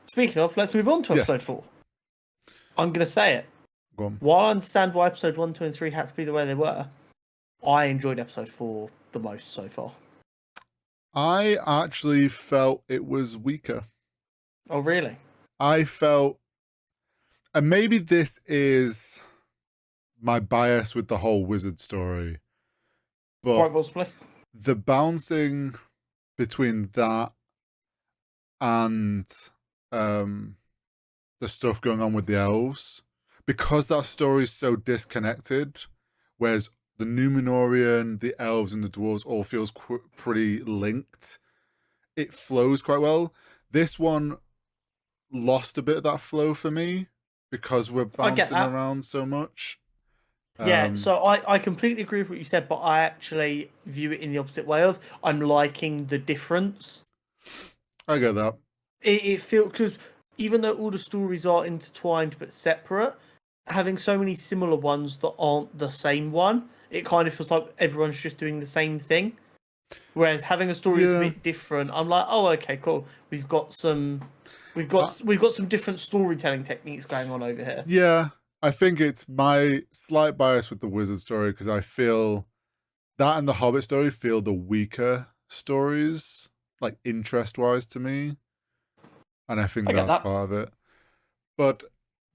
Speaking of, let's move on to episode Yes. 4. I'm going to say it. Go on. While I understand why episode 1, 2, and 3 had to be the way they were, I enjoyed episode 4 the most so far. I actually felt it was weaker. Oh, really? I felt, and maybe this is my bias with the whole wizard story, but Quite possibly. the bouncing between that and the stuff going on with the elves, because that story is so disconnected, whereas the Numenorian, the elves, and the dwarves all feels pretty linked. It flows quite well. This one lost a bit of that flow for me because we're bouncing around so much. Yeah, so I completely agree with what you said, but I actually view it in the opposite way of I'm liking the difference. I get that. It feels, because even though all the stories are intertwined but separate, having so many similar ones that aren't the same one, it kind of feels like everyone's just doing the same thing. Whereas having a story that's a bit different, I'm like, oh, okay, cool. We've got some different storytelling techniques going on over here. Yeah, I think it's my slight bias with the wizard story because I feel that and the Hobbit story feel the weaker stories, like interest-wise to me. And I think that's part of it. But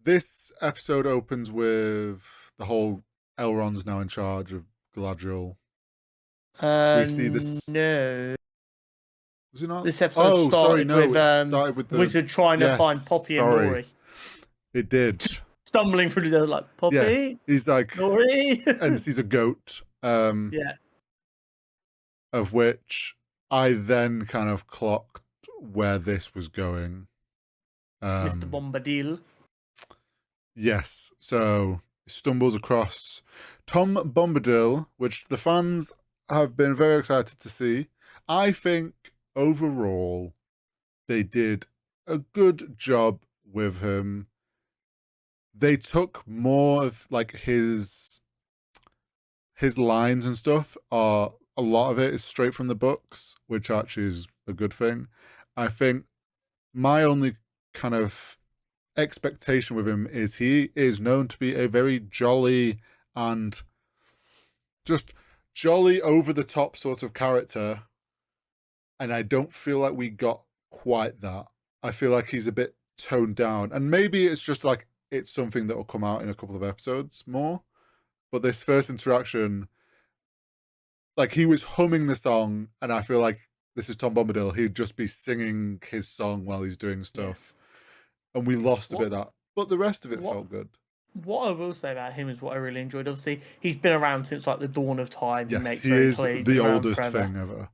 this episode opens with the whole Elrond's now in charge of Galadriel. We see this. No. Was it not? This episode started with the wizard trying to find Poppy and Nori. It did. Stumbling through the like, Poppy? Yeah. He's like, Nori? and sees a goat. Yeah. Of which I then kind of clocked where this was going. Mr. Bombadil. Yes. So he stumbles across Tom Bombadil, which the fans have been very excited to see. I think overall they did a good job with him. They took more of like his lines and stuff. A lot of it is straight from the books, which actually is a good thing. I think my only kind of expectation with him is he is known to be a very jolly and just jolly over the top sort of character, and I don't feel like we got quite that. I feel like he's a bit toned down, and maybe it's just like it's something that will come out in a couple of episodes more, but this first interaction, like he was humming the song, and I feel like this is Tom Bombadil, he'd just be singing his song while he's doing stuff. And we lost a bit of that. But the rest of it felt good. What I will say about him is what I really enjoyed. Obviously, he's been around since like the dawn of time. Yes, he is the oldest thing ever.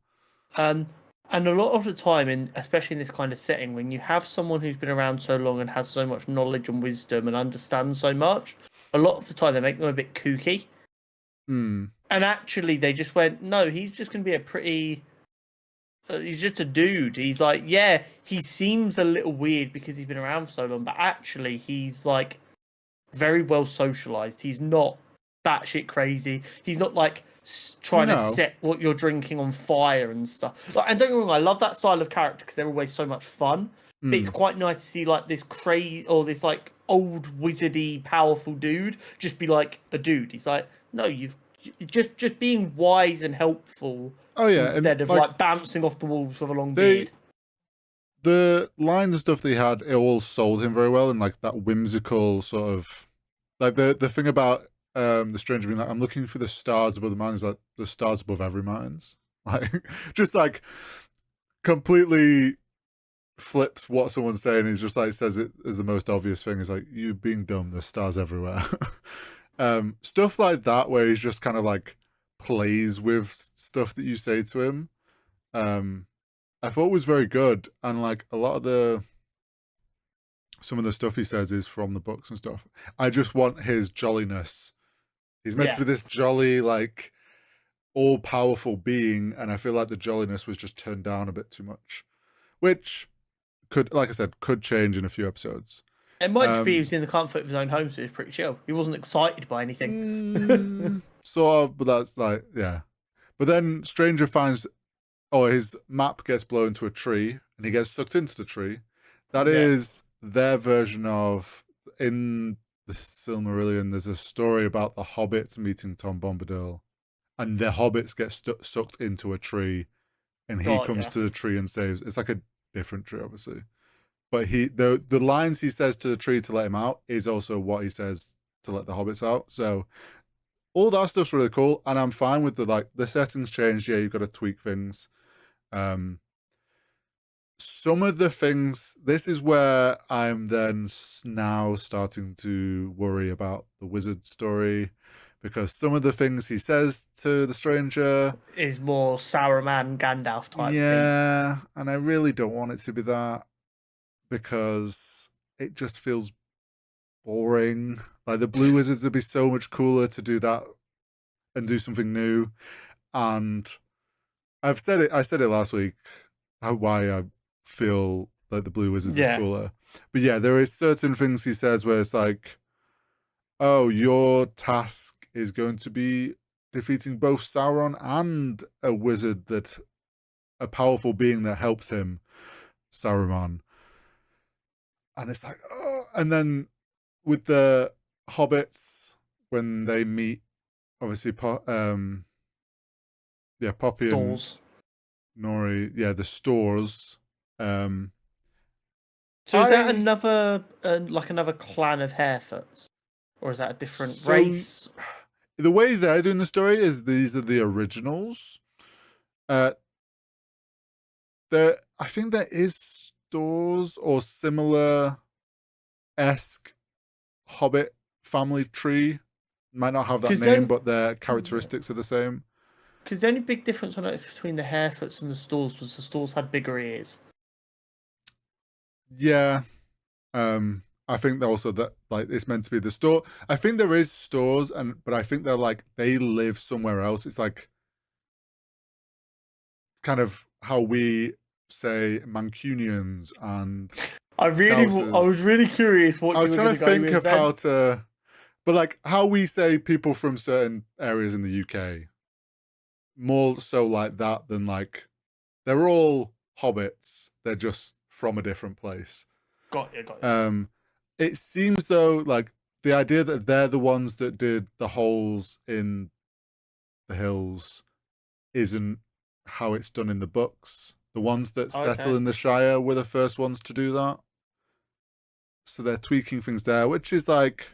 And a lot of the time, especially in this kind of setting, when you have someone who's been around so long and has so much knowledge and wisdom and understands so much, a lot of the time they make them a bit kooky. And actually, they just went, no, he's just going to be a pretty... he's just a dude. He's like, yeah, he seems a little weird because he's been around for so long, but actually he's like very well socialized. He's not batshit crazy. He's not like trying to set what you're drinking on fire and stuff. Like, and don't get me wrong, I love that style of character because they're always so much fun. But it's quite nice to see like this crazy or this like old wizardy powerful dude just be like a dude. He's like, no, you've just being wise and helpful. Oh yeah, instead of like bouncing off the walls with a long beard. The lines and stuff they had, it all sold him very well, and like that whimsical sort of like the thing about the stranger being like, I'm looking for the stars above the mountains, like the stars above every mountains. Like just like completely flips what someone's saying. He's just like says it as the most obvious thing. Is like, you being dumb, there's stars everywhere. Stuff like that where he's just kind of like plays with stuff that you say to him. I thought was very good, and like a lot of some of the stuff he says is from the books and stuff. I just want his jolliness. He's meant to be this jolly, like all-powerful being, and I feel like the jolliness was just turned down a bit too much, which could, like I said, could change in a few episodes. It might just be he was in the comfort of his own home, so he was pretty chill. He wasn't excited by anything. Sort of, but that's like, yeah. But then Stranger finds, his map gets blown to a tree, and he gets sucked into the tree. That Yeah. is their version of in the Silmarillion. There's a story about the hobbits meeting Tom Bombadil, and the hobbits get sucked into a tree, and he Got comes ya. to the tree and saves. It's like a different tree, obviously, but the lines he says to the tree to let him out is also what he says to let the hobbits out. So all that stuff's really cool, and I'm fine with the settings changed. Yeah, you've got to tweak things. Um, some of the things, this is where I'm then now starting to worry about the wizard story, because some of the things he says to the stranger, Is more Saruman Gandalf type thing. yeah, and I really don't want it to be that, because it just feels boring. Like the blue wizards would be so much cooler to do that and do something new. And I said it last week, why I feel like the Blue Wizards is Yeah. cooler. But yeah, there is certain things he says where it's like, oh, your task is going to be defeating both Sauron and a powerful being that helps him, Saruman. And it's like, oh, and then with the hobbits, when they meet, obviously, Poppy and Doors. Nori, yeah, the stores. Um, So is that I another like another clan of Harefoots, or is that a different so race? the way they're doing the story is these are the originals. Uh, I think there is stores or similar esque Hobbit family tree. Might not have that Because name, then, but their characteristics are the same. because the only big difference I noticed between the Harefoots and the Stores was the Stores had bigger ears. Yeah. I think also that like it's meant to be the store. I think there is stores but I think they're like they live somewhere else. It's like kind of how we say Mancunians and I was Scousers. really curious I what you was were trying going to to go think with of then. how to, but like how we say people from certain areas in the UK, more so like that than like they're all hobbits. They're just from a different place. Got you, got you. Um, it seems though like the idea that they're the ones that did the holes in the hills isn't how it's done in the books. The ones that settle Okay. in the Shire were the first ones to do that. So they're tweaking things there, which is like,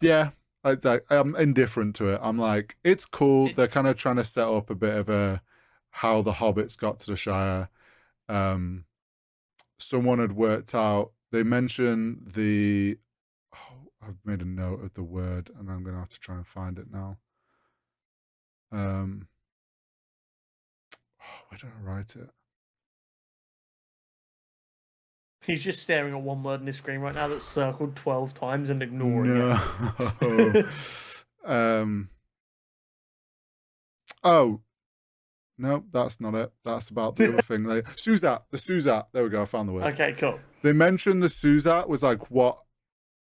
yeah, I'm indifferent to it. I'm like, it's cool. It, They're kind of trying to set up a bit of a how the hobbits got to the Shire. Um, someone had worked out. They mentioned the. Oh, I've made a note of the word, and I'm gonna have to try and find it now. Um, where did I write it? he's just staring at one word in his screen right now that's circled 12 times and ignoring No. it. um. Oh, no, that's not it. That's about the other thing. Suzat, the Suzat. There we go. I found the word. Okay, cool. They mentioned the Suzat was like what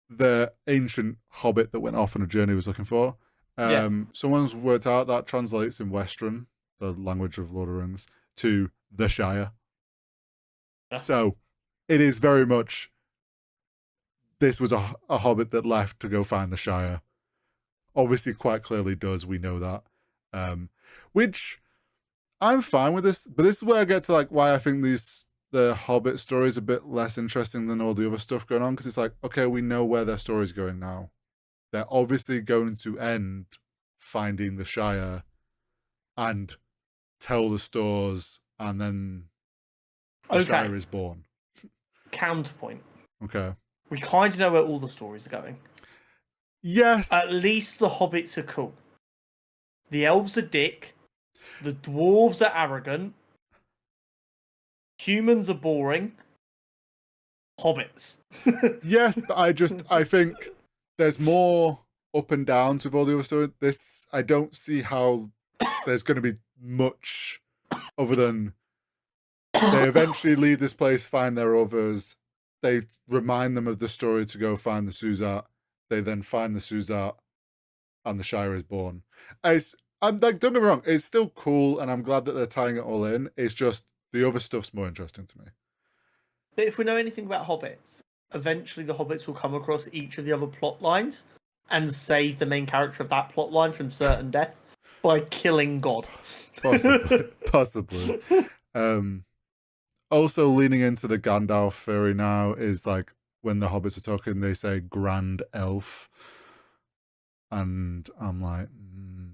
the ancient hobbit that went off on a journey was looking for. Yeah. Someone's worked out that translates in Western, the language of Lord of the Rings, to the Shire. Okay. So it is very much this was a hobbit that left to go find the Shire. Obviously, quite clearly does. We know that. Which I'm fine with this, but this is where I get to like why I think the Hobbit story is a bit less interesting than all the other stuff going on, because it's like, okay, we know where their story's going now. They're obviously going to end finding the Shire and tell the stores, and then the Okay. Shire is born. Counterpoint. Okay. We kind of know where all the stories are going. At Yes. least the hobbits are cool. The elves are dick. The dwarves are arrogant. Humans are boring. Hobbits. Yes, but I think there's more up and downs with all the other stories. This I don't see how there's going to be much other than they eventually leave this place, find their others. They remind them of the story to go find the Suzat. They then find the Suzat, and the Shire is born. I'm like, don't get me wrong, it's still cool, and I'm glad that they're tying it all in. It's just the other stuff's more interesting to me. But if we know anything about hobbits, eventually the hobbits will come across each of the other plot lines and save the main character of that plot line from certain death by killing God. Possibly. Possibly. Also, leaning into the Gandalf theory now is like when the hobbits are talking, they say Grand Elf. And I'm like,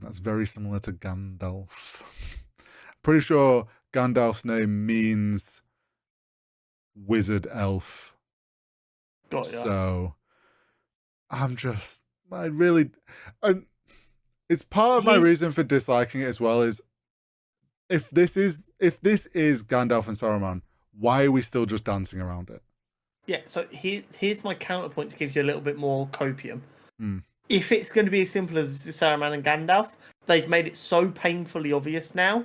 that's very similar to Gandalf. Pretty sure Gandalf's name means wizard elf. Got ya. So I really, and it's part of my reason for disliking it as well is if this is Gandalf and Saruman, why are we still just dancing around it? Yeah, so here's my counterpoint to give you a little bit more copium. Hmm. If it's going to be as simple as Saruman and Gandalf, they've made it so painfully obvious now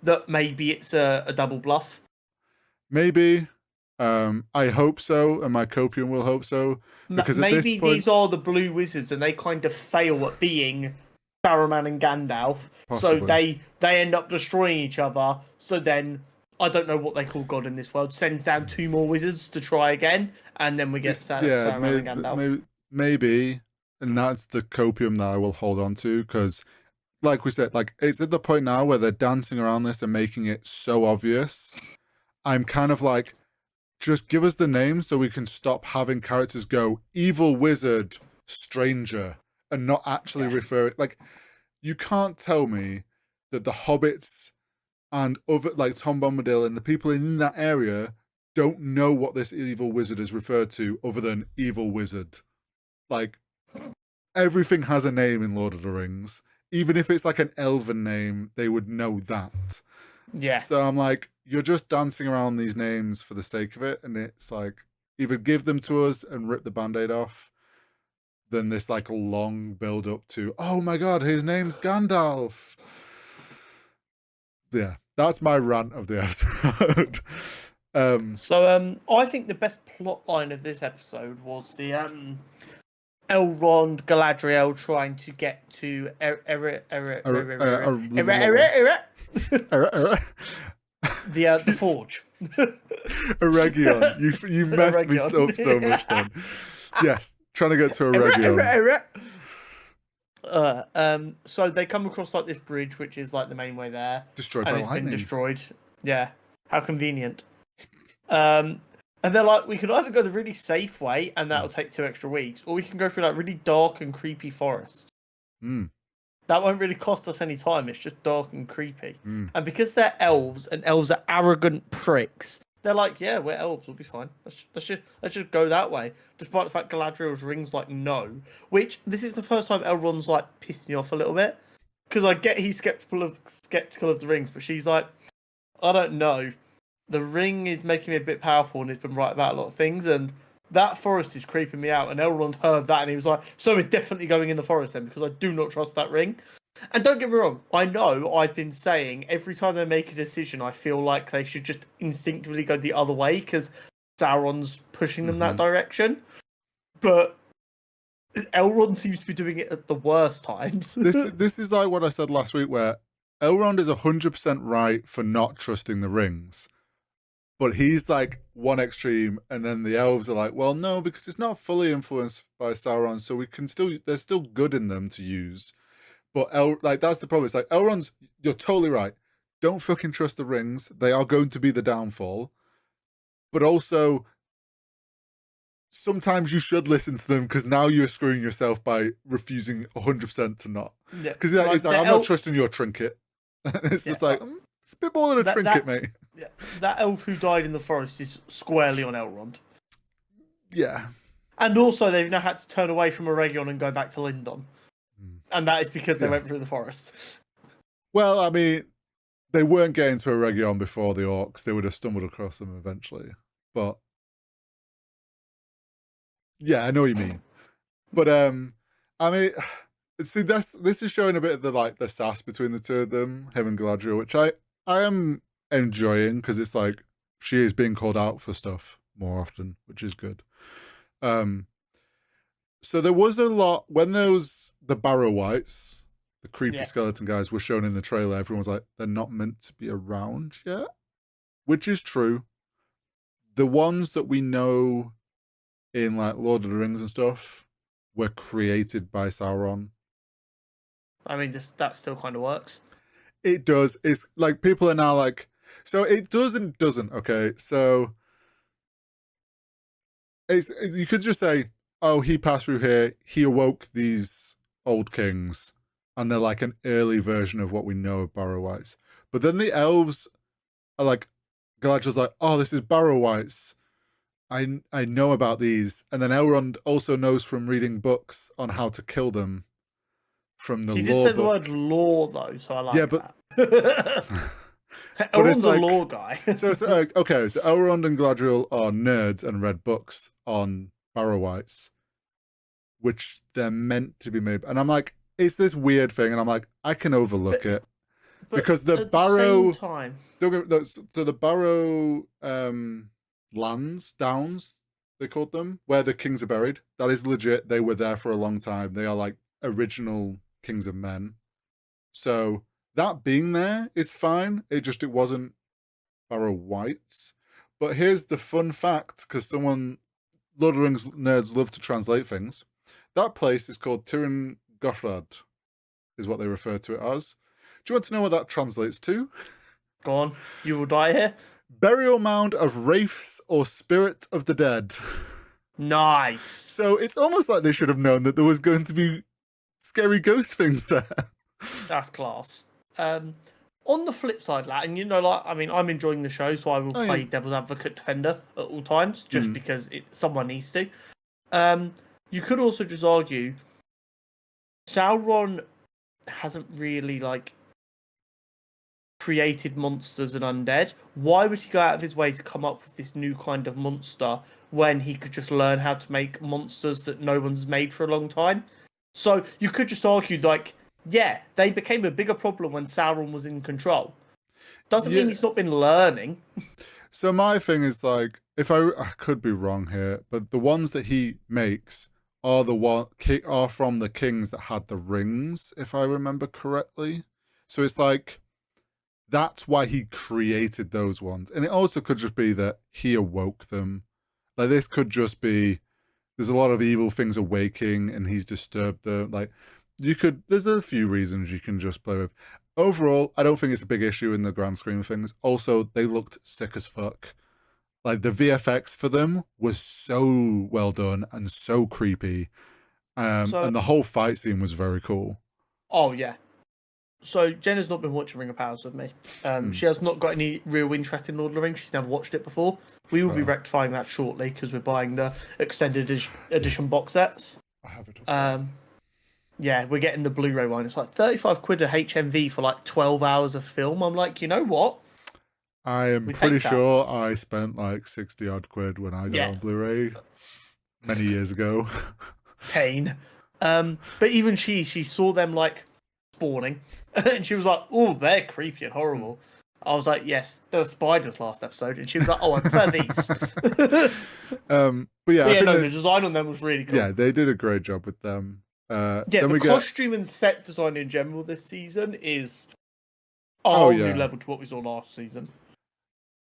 that maybe it's a double bluff. Maybe. I hope so, and my copium will hope so. Because maybe at this point, these are the blue wizards and they kind of fail at being Saruman and Gandalf. Possibly. So they end up destroying each other. So then, I don't know what they call God in this world, sends down 2 more wizards to try again. And then we get Saruman and Gandalf. Maybe. And that's the copium that I will hold on to. Because, like we said, like it's at the point now where they're dancing around this and making it so obvious. I'm kind of like, just give us the name so we can stop having characters go evil wizard, stranger, and not actually refer it. Like, you can't tell me that the hobbits and other, like Tom Bombadil and the people in that area don't know what this evil wizard is referred to other than evil wizard. Like, everything has a name in Lord of the Rings. Even if it's like an elven name, they would know that. Yeah. So I'm like, you're just dancing around these names for the sake of it, and it's like either give them to us and rip the band-aid off, than this like long build up to, oh my god, his name's Gandalf. Yeah, that's my rant of the episode. So I think the best plot line of this episode was the Elrond Galadriel trying to get to the forge. Eregion. You messed me up so much then. Yes, trying to get to Eregion. So they come across like this bridge, which is like the main way there. Destroyed and by it's lightning. been destroyed. Yeah, how convenient. And they're like, we could either go the really safe way, and that'll take 2 extra weeks, or we can go through like really dark and creepy forest. That won't really cost us any time. It's just dark and creepy. And because they're elves, and elves are arrogant pricks, they're like, yeah, we're elves. We'll be fine. Let's just go that way. Despite the fact Galadriel's ring's like no. Which this is the first time Elrond's like pissed me off a little bit, because I get he's skeptical of the rings, but she's like, I don't know. The ring is making me a bit powerful, and it's been right about a lot of things, and that forest is creeping me out. And Elrond heard that, and he was like, so we're definitely going in the forest then, because I do not trust that ring. And don't get me wrong, I know I've been saying every time they make a decision, I feel like they should just instinctively go the other way, because Sauron's pushing them that direction. But Elrond seems to be doing it at the worst times. This is like what I said last week, where Elrond is 100% right for not trusting the rings. But he's like one extreme, and then the elves are like, well, no, because it's not fully influenced by Sauron, so we can there's still good in them to use. But like that's the problem. It's like Elrond's, you're totally right. Don't fucking trust the rings. They are going to be the downfall. But also, sometimes you should listen to them, because now you're screwing yourself by refusing 100% to not. Because it's like, I'm not trusting your trinket. It's just like, it's a bit more than a trinket, mate. Yeah, that elf who died in the forest is squarely on Elrond. Yeah. And also, they've now had to turn away from Eregion and go back to Lindon. And that is because they went through the forest. Well, I mean, they weren't getting to Eregion before the orcs. They would have stumbled across them eventually. But yeah, I know what you mean. But I mean, see, this is showing a bit of the sass between the two of them, him and Galadriel, which I am enjoying, because it's like she is being called out for stuff more often, which is good. So there was a lot when the Barrow Whites, the creepy skeleton guys, were shown in the trailer. Everyone was like, they're not meant to be around yet, which is true. the ones that we know in like Lord of the Rings and stuff were created by Sauron. I mean, that still kind of works. It does. It's like people are now like, so it does and doesn't. Okay, so it's you could just say, oh, he passed through here. He awoke these old kings, and they're like an early version of what we know of Barrow-wights. But then the elves are like, Galadriel's like, oh, this is Barrow-wights. I know about these, and then Elrond also knows from reading books on how to kill them from the He did lore say the word books. law though, so I Yeah, like but that. but it's Elrond's a like law guy. so it's okay. So Elrond and Galadriel are nerds and read books on Barrow-wights, which they're meant to be made. And I'm like, it's this weird thing, and I'm like, I can overlook but, it but because the at the same Barrow, time, so the Barrow lands, downs, they called them, where the kings are buried. That is legit. They were there for a long time. They are like original kings of men. So that being there is fine. It wasn't Barrow-wights. But here's the fun fact, because Lord of the Rings nerds love to translate things. That place is called Tiryn Gothrad, is what they refer to it as. Do you want to know what that translates to? go on, you will die here. Burial mound of wraiths or spirit of the dead. Nice. So it's almost like they should have known that there was going to be scary ghost things there. That's class. On the flip side, like, and like, I mean, I'm enjoying the show, so I will Oh, play yeah. devil's advocate defender at all times, just because someone needs to. You could also just argue Sauron hasn't really like created monsters and undead. Why would he go out of his way to come up with this new kind of monster when he could just learn how to make monsters that no one's made for a long time? So you could just argue, like, yeah, they became a bigger problem when Sauron was in control. Doesn't mean he's not been learning. So my thing is like, if I could be wrong here, but the ones that he makes are are from the kings that had the rings, if I remember correctly. So it's like that's why he created those ones, and it also could just be that he awoke them. Like this could just be there's a lot of evil things awaking, and he's disturbed them. Like there's a few reasons you can just play with. Overall, I don't think it's a big issue in the grand scheme of things. Also, they looked sick as fuck. Like the VFX for them was so well done and so creepy. And the whole fight scene was very cool. Oh yeah. So Jenna's not been watching Ring of Powers with me. She has not got any real interest in Lord of the Rings. She's never watched it before. We will be rectifying that shortly because we're buying the extended edition box sets. I have it. Yeah, we're getting the Blu-ray one. It's like 35 quid a HMV for like 12 hours of film. I'm like, you know what? I am pretty sure I spent like 60 odd quid when I got it on Blu-ray many years ago. Pain. But even she saw them like spawning and she was like, oh, they're creepy and horrible. I was like, yes, there were spiders last episode, and she was like, oh, I prefer these. But yeah, I think the design on them was really cool. Yeah, they did a great job with them. The costume and set design in general this season is a whole new level to what we saw last season.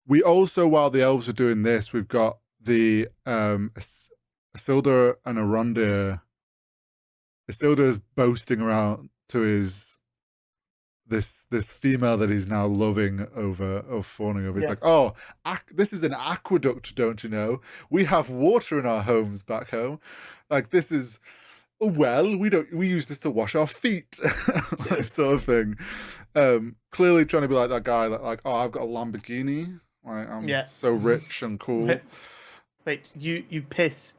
We also, while the elves are doing this, we've got the Isildur and Arondir. Isildur's boasting around to this female that he's now loving or fawning over. It's like, oh, this is an aqueduct, don't you know? We have water in our homes back home. Like this is we use this to wash our feet, like, sort of thing. Clearly trying to be like that guy that like, oh, I've got a Lamborghini. Like I'm so rich and cool. Wait, you piss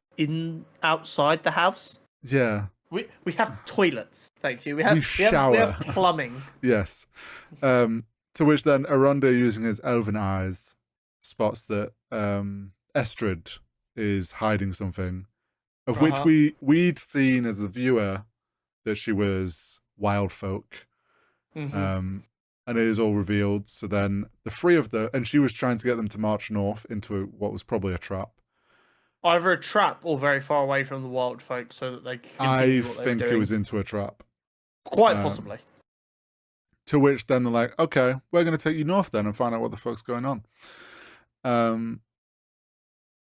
outside the house? Yeah. We have toilets, thank you. We shower. We have plumbing. Yes. To which then Arondir, using his elven eyes, spots that Estrid is hiding something, of which we'd seen as a viewer that she was wild folk. And it is all revealed. So then the three of them, and she was trying to get them to march north into what was probably a trap. Either a trap or very far away from the wild folk so that they can I think it was into a trap. Quite possibly. To which then they're like, okay, we're going to take you north then and find out what the fuck's going on.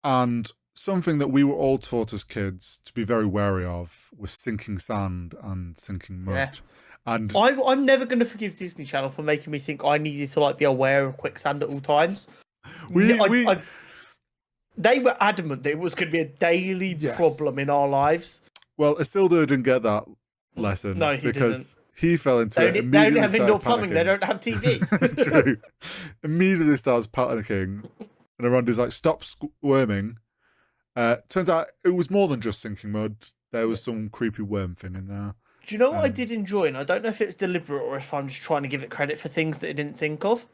And something that we were all taught as kids to be very wary of was sinking sand and sinking mud. Yeah. And I'm never going to forgive Disney Channel for making me think I needed to like be aware of quicksand at all times. we They were adamant that it was going to be a daily problem in our lives. Well, Isildur didn't get that lesson No, he because didn't. he fell into it. They Immediately only have started indoor plumbing. panicking. They don't have TV. True. Immediately starts panicking, and Arondi's like, "Stop squirming." Turns out it was more than just sinking mud. There was some creepy worm thing in there. Do you know what I did enjoy? And I don't know if it was deliberate or if I'm just trying to give it credit for things that I didn't think of.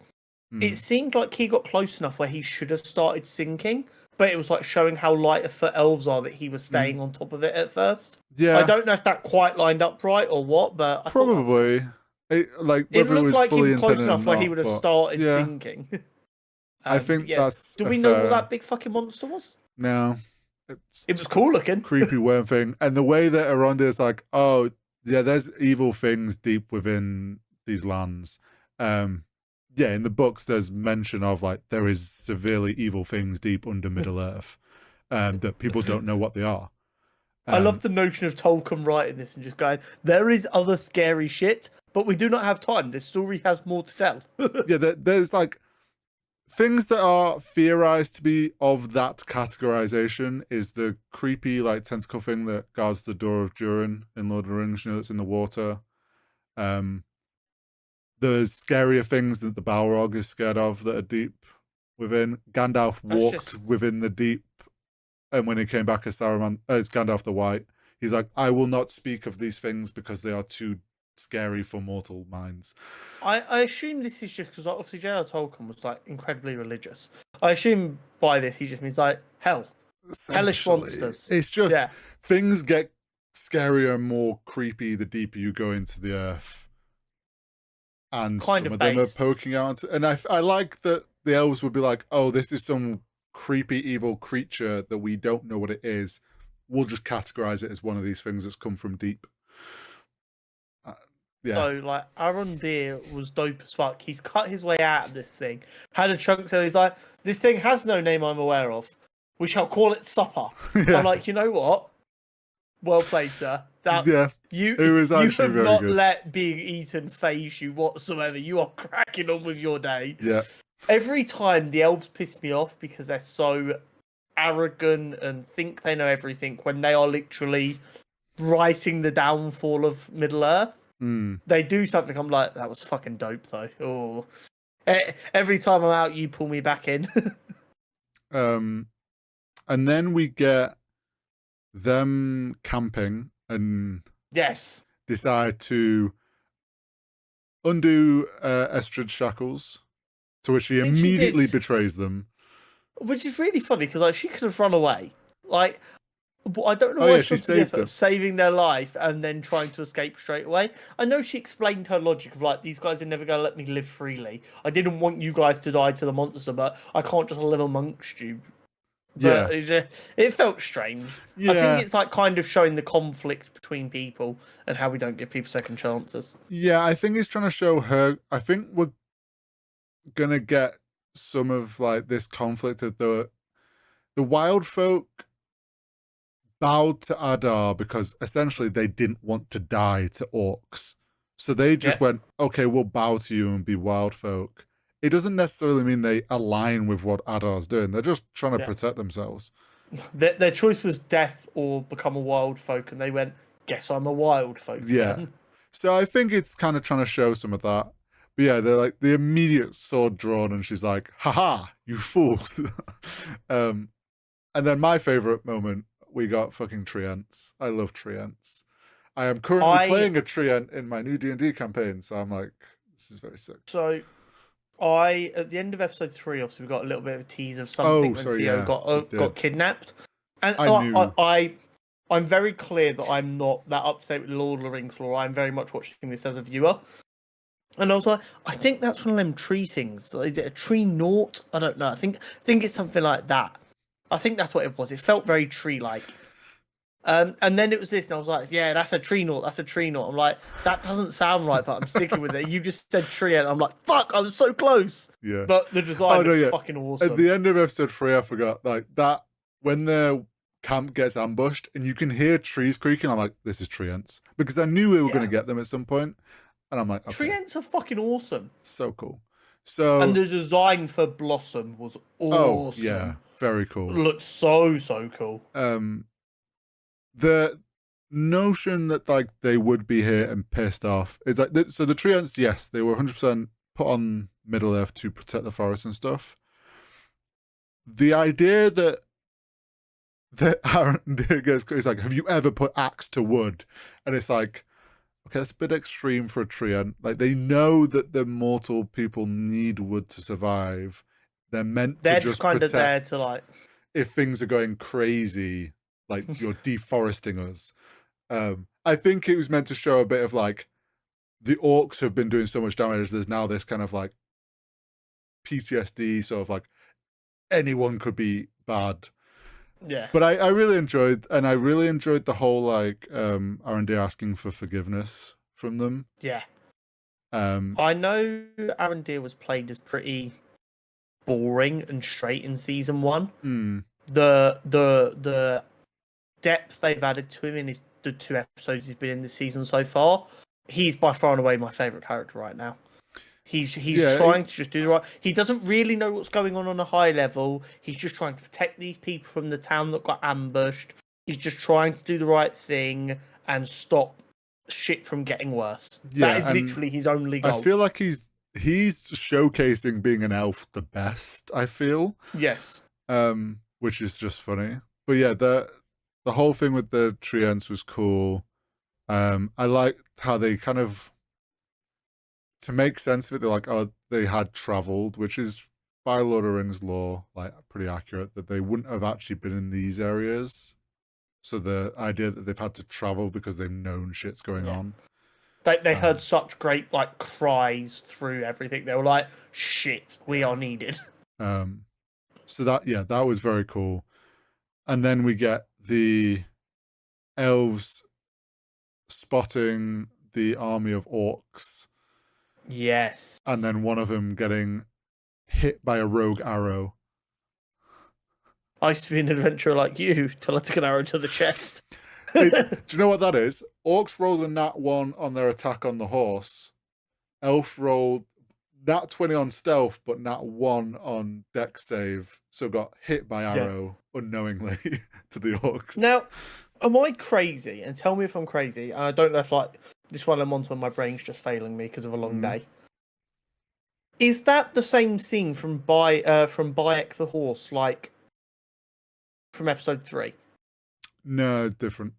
It seemed like he got close enough where he should have started sinking, but it was like showing how light a foot elves are that he was staying on top of it at first. Yeah, I don't know if that quite lined up right or what, but I probably. It looked like he was close enough where he would have started sinking. I think that's. Do we know what that big fucking monster was? No. It was cool looking. Creepy worm thing. And the way that Arondi is like, oh, yeah, there's evil things deep within these lands. Yeah, in the books, there's mention of like there is severely evil things deep under Middle Earth that people don't know what they are. I love the notion of Tolkien writing this and just going, there is other scary shit, but we do not have time. This story has more to tell. Yeah, there's like things that are theorized to be of that categorization is the creepy like tentacle thing that guards the door of Durin in Lord of the Rings, you know, that's in the water. There's scarier things that the Balrog is scared of that are deep within. Gandalf walked within the deep, and when he came back as Saruman, it's Gandalf the White. He's like, I will not speak of these things because they are too scary for mortal minds. I assume this is just because obviously J.R. Tolkien was like incredibly religious. I assume by this he just means like hell, hellish monsters. It's just things get scarier and more creepy the deeper you go into the earth. And some of them are poking out. And I like that the elves would be like, oh, this is some creepy evil creature that we don't know what it is. We'll just categorize it as one of these things that's come from deep. So, like, Arondir was dope as fuck. He's cut his way out of this thing. Had a chunk, so he's like, this thing has no name I'm aware of. We shall call it Supper. I'm like, you know what? Well played, sir. You have not let being eaten phase you whatsoever. You are cracking on with your day. Yeah. Every time the elves piss me off because they're so arrogant and think they know everything when they are literally writing the downfall of Middle Earth. They do something. I'm like, that was fucking dope though. Oh, every time I'm out, you pull me back in. And then we get them camping and decide to undo Estrid's shackles, to which she immediately betrays them. Which is really funny because like she could have run away. Like, I don't know why she saved the effort of saving their life and then trying to escape straight away. I know she explained her logic of like, these guys are never going to let me live freely. I didn't want you guys to die to the monster, but I can't just live amongst you. But it felt strange. I think it's like kind of showing the conflict between people and how we don't give people second chances. Yeah, I think it's trying to show her. I think we're gonna get some of like this conflict of the wild folk bowed to Adar because essentially they didn't want to die to orcs. So they just went, okay, we'll bow to you and be wild folk. It doesn't necessarily mean they align with what Adar's doing. They're just trying to protect themselves. Their choice was death or become a wild folk, and they went, guess I'm a wild folk. Yeah. Then. So I think it's kind of trying to show some of that. But yeah, they're like the immediate sword drawn, and she's like, haha, you fools. And then my favorite moment, we got fucking treants. I love treants. I am currently playing a treant in my new D&D campaign, so I'm like, this is very sick. So at the end of episode 3, obviously we got a little bit of a tease of something when Theo got kidnapped. And I'm very clear that I'm not that upset with Lord of the Rings lore. I'm very much watching this as a viewer. And I was like, I think that's one of them tree things. Is it a tree naught? I don't know. I think it's something like that. I think that's what it was. It felt very tree-like. And then it was this, and I was like, yeah, that's a tree naught. That's a tree naught. I'm like, that doesn't sound right, but I'm sticking with it. You just said tree, and I'm like, fuck, I was so close. Yeah. But the design was fucking awesome. At the end of episode 3, I forgot, like, that when the camp gets ambushed and you can hear trees creaking, I'm like, this is treants. Because I knew we were going to get them at some point. And I'm like, okay. Treants are fucking awesome. So cool. So and the design for Blossom was awesome. Oh, yeah. Very cool. It looked so cool. The notion that like they would be here and pissed off is like so the treants, yes, they were 100% put on Middle Earth to protect the forest and stuff. The idea that Aaron goes, it's like, have you ever put axe to wood? And it's like, okay, that's a bit extreme for a treant. Like they know that the mortal people need wood to survive. They're meant to just kind protect of there to like if things are going crazy, like you're deforesting us. I think it was meant to show a bit of like the orcs have been doing so much damage. There's now this kind of like PTSD, sort of like anyone could be bad. Yeah. But I really enjoyed the whole like R&D asking for forgiveness from them. Yeah. I know R&D was played as pretty boring and straight in season 1. The depth they've added to him in the 2 episodes he's been in this season so far, he's by far and away my favorite character right now. He's trying to just do the right. He doesn't really know what's going on a high level. He's just trying to protect these people from the town that got ambushed. He's just trying to do the right thing and stop shit from getting worse. Yeah, that is literally his only goal. I feel like he's showcasing being an elf the best, I feel. Yes. Which is just funny. But yeah, the whole thing with the treants was cool. I liked how they kind of, to make sense of it, they're like, oh, they had traveled, which is by Lord of the Rings lore, like pretty accurate, that they wouldn't have actually been in these areas. So the idea that they've had to travel because they've known shit's going on. They heard such great like cries through everything. They were like, shit, we are needed. So that was very cool. And then we get the elves spotting the army of orcs. Yes. And then one of them getting hit by a rogue arrow. I used to be an adventurer like you till I took an arrow to the chest. Do you know what that is? Orcs rolled a nat 1 on their attack on the horse. Elf rolled nat 20 on stealth, but nat 1 on dex save. So got hit by arrow unknowingly to the orcs. Now, am I crazy? And tell me if I'm crazy. I don't know if like this one I'm on when my brain's just failing me because of a long day. Is that the same scene from Bayek the horse, like from episode 3? No, different.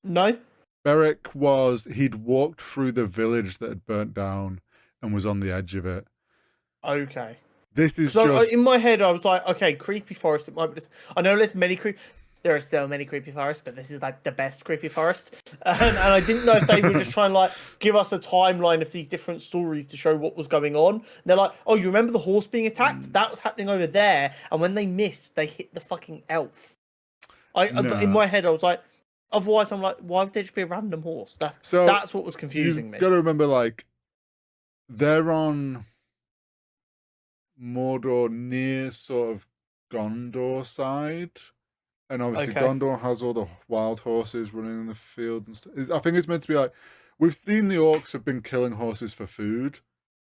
No? Beric he'd walked through the village that had burnt down and was on the edge of it. Okay. This is just... in my head, I was like, okay, creepy forest. It might be this. I know there are so many creepy forests, but this is like the best creepy forest. And I didn't know if they were just trying to like give us a timeline of these different stories to show what was going on. And they're like, oh, you remember the horse being attacked? That was happening over there. And when they missed, they hit the fucking elf. In my head, I was like, otherwise, I'm like, why would they just be a random horse? That's what was confusing me. You've got to remember, like, they're on Mordor near sort of Gondor side. And obviously Gondor has all the wild horses running in the field and stuff. I think it's meant to be like, we've seen the orcs have been killing horses for food.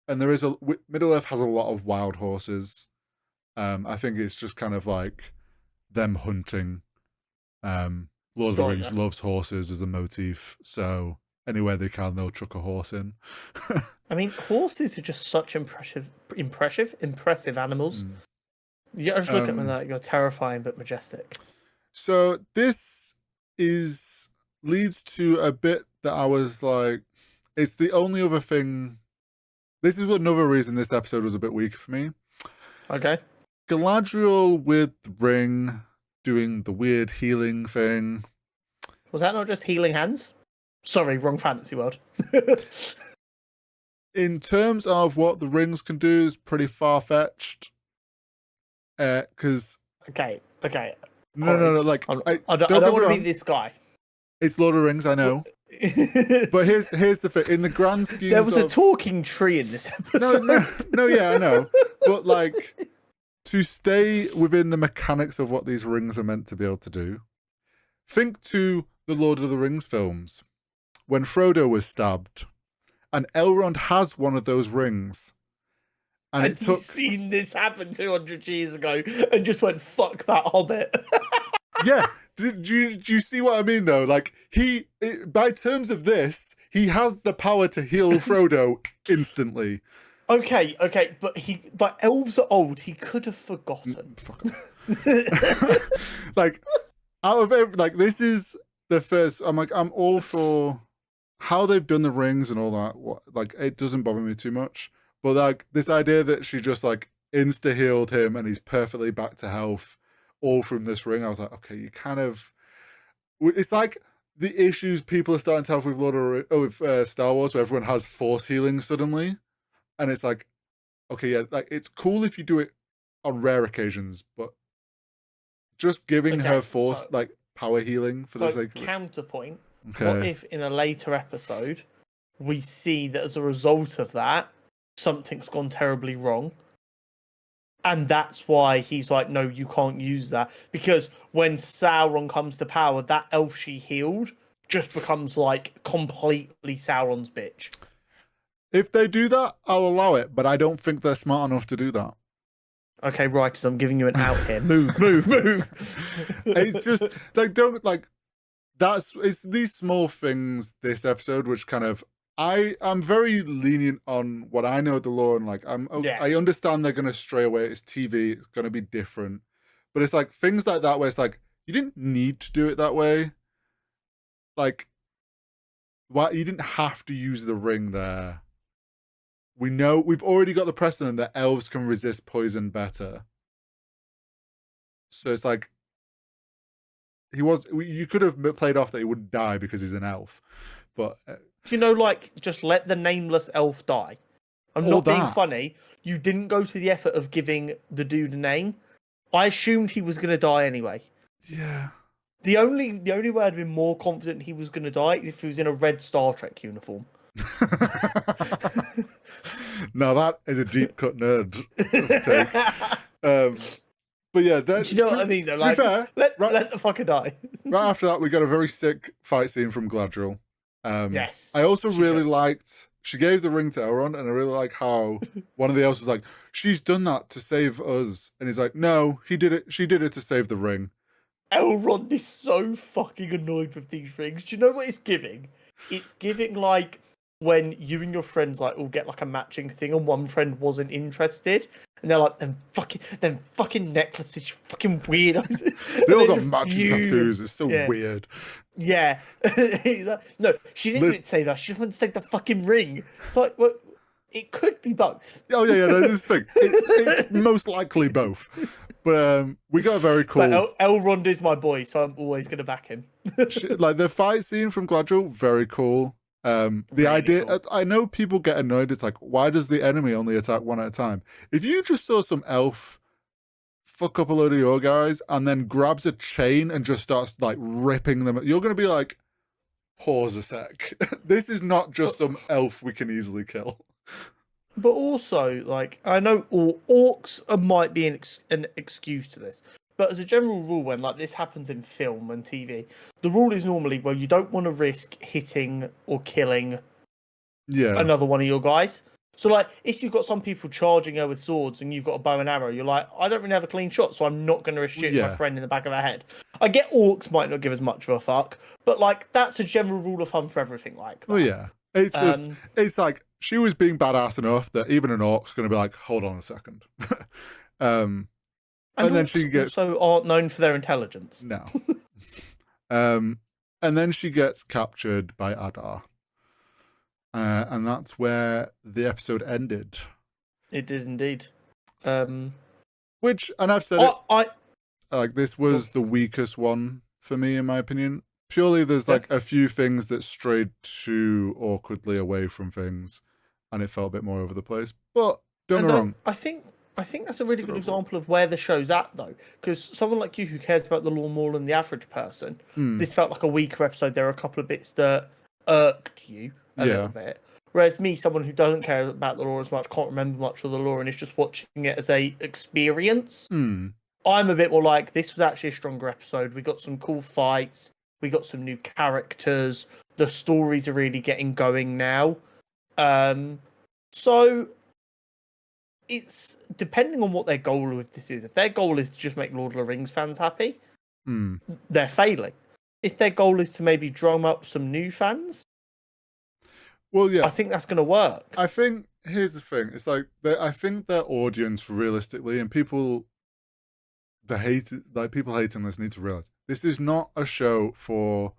And Middle Earth has a lot of wild horses. I think it's just kind of like them hunting. Lord of the Rings loves horses as a motif, so anywhere they can, they'll chuck a horse in. I mean, horses are just such impressive animals. You just look at them like you're terrifying but majestic. So this leads to a bit that I was like, it's the only other thing. This is another reason this episode was a bit weak for me. Okay. Galadriel with the ring doing the weird healing thing. Was that not just healing hands? Sorry, wrong fantasy world. In terms of what the rings can do is pretty far-fetched. Because... Okay. No, like... I don't want to be this guy. It's Lord of the Rings, I know. But here's the thing. In the grand scheme there was a talking tree in this episode. No, yeah, I know. But, like... to stay within the mechanics of what these rings are meant to be able to do, think to the Lord of the Rings films. When Frodo was stabbed, and Elrond has one of those rings. And it took... he's seen this happen 200 years ago and just went, fuck that hobbit. Yeah. Do you see what I mean, though? Like, by terms of this, he has the power to heal Frodo instantly. Okay, but elves are old. He could have forgotten. Fuck. Like, out of this is the first. I'm all for how they've done the rings and all that. It doesn't bother me too much. But like this idea that she just like insta healed him and he's perfectly back to health, all from this ring. I was like, okay, you kind of. It's like the issues people are starting to have with Star Wars, where everyone has force healing suddenly. And it's like, okay, yeah, like it's cool if you do it on rare occasions, but just giving her force, power healing for the sake of it. Counterpoint. Okay. What if in a later episode we see that as a result of that, something's gone terribly wrong? And that's why he's like, no, you can't use that. Because when Sauron comes to power, that elf she healed just becomes like completely Sauron's bitch. If they do that, I'll allow it, but I don't think they're smart enough to do that. Okay, right, so I'm giving you an out here. Move. It's just it's these small things this episode which kind of I'm very lenient on what I know of the law, and I understand they're gonna stray away. It's TV, it's gonna be different. But it's like things like that where it's like you didn't need to do it that way. Like, why you didn't have to use the ring there. We know we've already got the precedent that elves can resist poison better. So it's like you could have played off that he wouldn't die because he's an elf, but just let the nameless elf die. I'm not being funny. You didn't go to the effort of giving the dude a name. I assumed he was going to die anyway. Yeah. The only way I'd been more confident he was going to die is if he was in a red Star Trek uniform. Now that is a deep cut nerd take. But yeah, do you know what I mean? Though? To be fair, let the fucker die. Right after that, we got a very sick fight scene from Galadriel. Yes. I also really liked. She gave the ring to Elrond, and I really like how one of the elves was like, "She's done that to save us," and he's like, "No, he did it. She did it to save the ring." Elrond is so fucking annoyed with these rings. Do you know what it's giving? It's giving like when you and your friends all get like a matching thing, and one friend wasn't interested, and they're like, "Them fucking necklaces, you fucking weirdos." They all got matching tattoos. It's so weird. Yeah. He's like, no, she didn't do it to save us. She just wanted to save the fucking ring. It's like, well, it could be both. Oh yeah, this thing. It's most likely both. But we got a very cool. But Elrond is my boy, so I'm always gonna back him. Like the fight scene from Galadriel, very cool. The really idea, cool. I know people get annoyed. It's like, why does the enemy only attack one at a time? If you just saw some elf fuck up a load of your guys and then grabs a chain and just starts like ripping them, you're going to be like, pause a sec. This is not just some elf we can easily kill. But also, like, I know orcs might be an excuse to this. But as a general rule, when like this happens in film and TV, the rule is normally, well, you don't want to risk hitting or killing another one of your guys. So like, if you've got some people charging her with swords and you've got a bow and arrow, you're like, I don't really have a clean shot, so I'm not going to shoot my friend in the back of her head. I get orcs might not give as much of a fuck, but like that's a general rule of thumb for everything like that. Oh yeah, it's just it's like she was being badass enough that even an orc's going to be like, hold on a second. And then she gets also aren't known for their intelligence. No. And then she gets captured by Adar. And that's where the episode ended. It did indeed. Which, and I've said like this was the weakest one for me, in my opinion. Purely there's like a few things that strayed too awkwardly away from things, and it felt a bit more over the place. But don't get me wrong. I think that's a really good example of where the show's at, though, because someone like you who cares about the law more than the average person, this felt like a weaker episode. There are a couple of bits that irked you a little Yeah. bit. Whereas me, someone who doesn't care about the lore as much, can't remember much of the lore, and is just watching it as a experience, Hmm. I'm a bit more like, this was actually a stronger episode. We got some cool fights. We got some new characters. The stories are really getting going now. Um, so it's depending on what their goal with this is. If their goal is to just make Lord of the Rings fans happy, Hmm. they're failing. If their goal is to maybe drum up some new fans, Well, yeah. I think that's going to work. I think here's the thing. It's like I think their audience realistically and people people hating this need to realize this is not a show for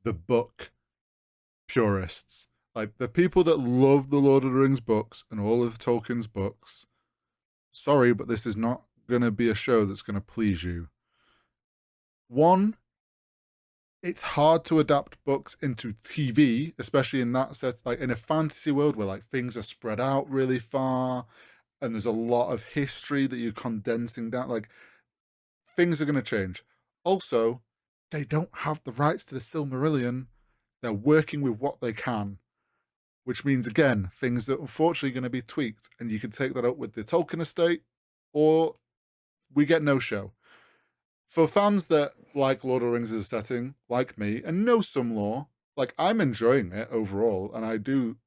the book purists. Like the people that love the Lord of the Rings books and all of Tolkien's books. Sorry, but this is not gonna be a show that's gonna please you. One, it's hard to adapt books into TV, especially in that set, like in a fantasy world where like things are spread out really far and there's a lot of history that you're condensing down. Like things are going to change. Also, they don't have the rights to the Silmarillion. They're working with what they can, which means again things that unfortunately are going to be tweaked, and you can take that up with the Tolkien estate, or we get no show. For fans that like Lord of the Rings as a setting, like me, and know some lore, like I'm enjoying it overall, and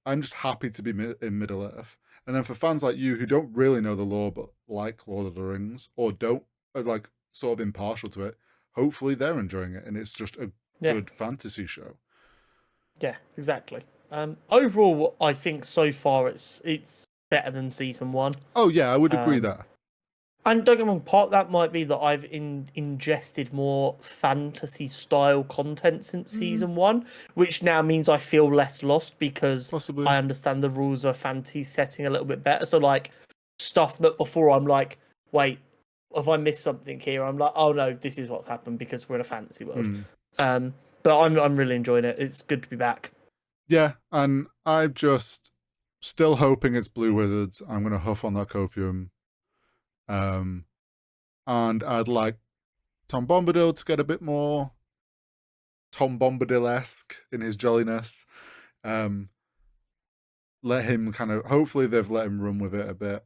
I'm just happy to be in Middle Earth. And then for fans like you who don't really know the lore but like Lord of the Rings, or don't are like sort of impartial to it, hopefully they're enjoying it, and it's just a Yeah, good fantasy show. yeah, exactly. Overall, I think so far it's better than season one. Oh yeah, I would agree Um, there. And don't get me wrong, part of that might be that I've ingested more fantasy style content since Mm, season one, which now means I feel less lost because possibly. I understand the rules of fantasy setting a little bit better. So like stuff that before I'm like, wait, have I missed something here? I'm like, oh no, this is what's happened because we're in a fantasy world. Mm. But I'm really enjoying it. It's good to be back. Yeah, and I'm just still hoping it's Blue Wizards. I'm gonna huff on that copium. Um, and I'd like Tom Bombadil to get a bit more Tom Bombadil esque in his jolliness. Um, let him kind of hopefully they've let him run with it a bit,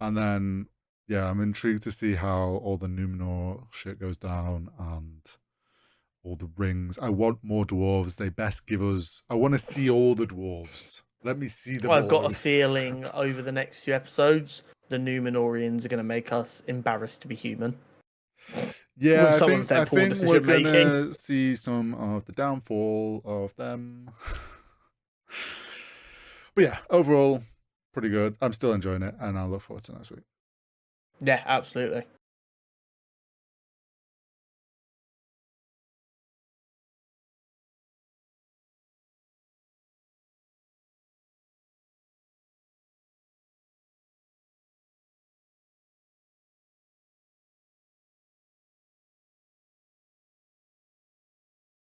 and then yeah, I'm intrigued to see how all the Numenor shit goes down and all the rings. I want more dwarves. They best give us. I want to see all the dwarves. Let me see them I've got a all. feeling over the next few episodes, the Numenorians are going to make us embarrassed to be human Yeah, with some of their I poor think we're decision making. gonna see some of the downfall of them. But yeah, overall, pretty good. I'm still enjoying it, and I look forward to next week. Yeah, absolutely.